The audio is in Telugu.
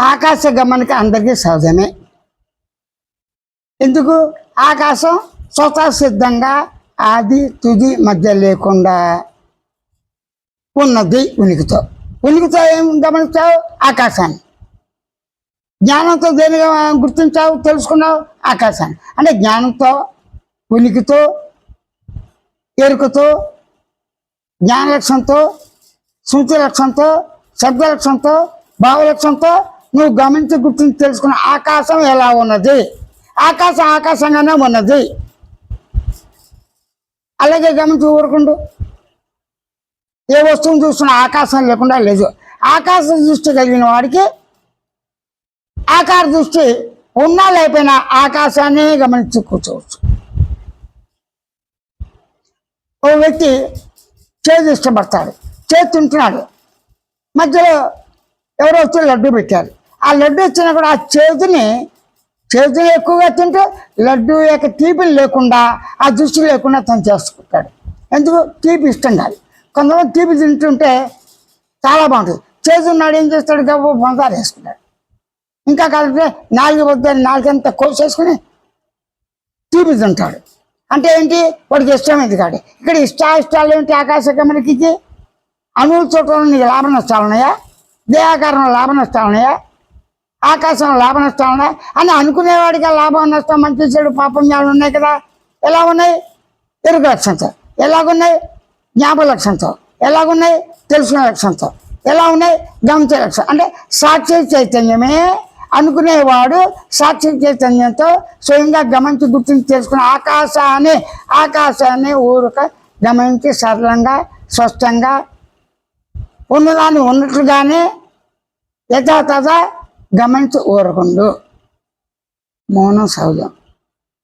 ఆకాశ గమనిక అందరికీ సహజమే. ఎందుకు? ఆకాశం స్వతः సిద్ధంగా ఆది తుది మధ్య లేకుండా ఉన్నది. ఉనికితో ఏం గమనించావు? ఆకాశాన్ని. జ్ఞానంతో దేనిగా గుర్తించావు, తెలుసుకున్నావు? ఆకాశాన్ని. అంటే జ్ఞానంతో, ఉనికితో, ఎరుకతో, జ్ఞాన లక్ష్యంతో, శృతి లక్ష్యంతో, శబ్ద లక్ష్యంతో, భావ లక్ష్యంతో నువ్వు గమనించి గుర్తించి తెలుసుకున్న ఆకాశం ఎలా ఉన్నది? ఆకాశం ఆకాశంగానే ఉన్నది. అలాగే గమనించి ఊరుకుండు. ఏ వస్తువును చూస్తున్న ఆకాశం లేకుండా లేదు. ఆకాశ దృష్టి కలిగిన వాడికి ఆకార దృష్టి ఉన్నా లేకపోయినా ఆకాశాన్ని గమనించి కూర్చోవచ్చు. ఓ వ్యక్తి చేతి ఇష్టపడతాడు, చేతి తింటున్నాడు, మధ్యలో ఎవరో వచ్చి లడ్డు పెట్టారు. ఆ లడ్డు ఇచ్చినా కూడా ఆ చేతిని ఎక్కువగా తింటూ లడ్డు యొక్క తీపిని లేకుండా, ఆ దృష్టి లేకుండా తను చేసుకుంటాడు. ఎందుకు? తీపి ఇష్టం కాదు. కొంతమంది తీపి తింటుంటే చాలా బాగుంటుంది. చేతి ఉన్నాడు ఏం చేస్తాడు? గబ్బు పంచదార వేసుకుంటాడు. ఇంకా కలిపితే నాలుగంతా కోసేసుకుని తీపి తింటాడు. అంటే ఏంటి? వాడికి ఇష్టమైంది కాదు. ఇక్కడ ఇష్టాలు ఏంటి? ఆకాశ గమనికి అణువుల చోట్ల నీకు లాభ నష్టాలు ఉన్నాయా? దేహాకారంలో లాభ నష్టాలు ఉన్నాయా? ఆకాశంలో లాభ నష్టాలు ఉన్నాయి అని అనుకునేవాడికి లాభం నష్టం, మంచి చెడు పాపంయాలు ఉన్నాయి కదా. ఎలా ఉన్నాయి? ఎరుక లక్ష్యంతో. ఎలాగున్నాయి? జ్ఞాపక లక్ష్యంతో. ఎలాగున్నాయి? తెలుసుకునే లక్ష్యంతో. ఎలా ఉన్నాయి? గమనించే లక్ష్యం. అంటే సాక్షి చైతన్యమే అనుకునేవాడు సాక్షి చైతన్యంతో స్వయంగా గమనించి గుర్తించి తెలుసుకునే ఆకాశాన్ని ఊరుక గమనించి సరళంగా స్పష్టంగా ఉన్నదాన్ని ఉన్నట్లుగానే యథాతథ గమనించి ఊరకుండు. మౌనం సహజం.